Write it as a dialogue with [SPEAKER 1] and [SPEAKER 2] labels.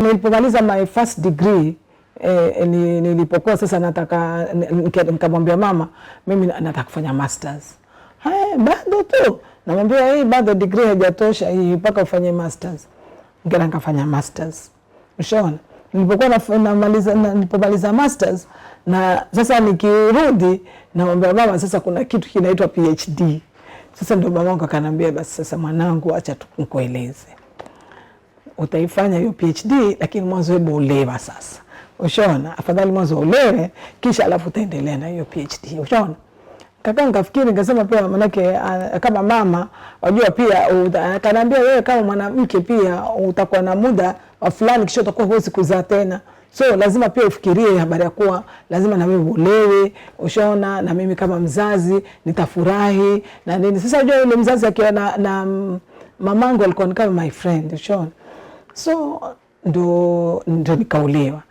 [SPEAKER 1] Nilipomaliza my first degree nilipokuwa sasa nataka nikamwambia mama mimi nataka kufanya masters. Bado tu namwambia hii bado degree haijatosha, hii mpaka ufanye masters. Nikafanya masters. Ushaona? Nilipomaliza masters na sasa nikirudi namwambia mama sasa kuna kitu kinaitwa PhD. Sasa ndio mamangu akaniambia basi sasa mwanangu acha tukueleze. Utaifanya hiyo PhD lakini mwanzo hebu ulewa sasa. Ushaona? Afadhali mwanzo ulewe kisha alafu utaendelea na hiyo PhD. Ushaona? Kaka nikafikiri nikasema pia manake kama mama wajua pia akaniambia wewe kama mwanamke pia utakuwa na muda wa fulani kisha utakuwa huwezi kuzaa tena. So lazima pia ufikirie habari ya kuwa lazima na wewe ulewe. Ushaona? Na mimi kama mzazi nitafurahi na nini. Sasa unajua yule mzazi akiwa na mamangu alikuwa kama my friend. Ushaona? So ndo nikaolewa.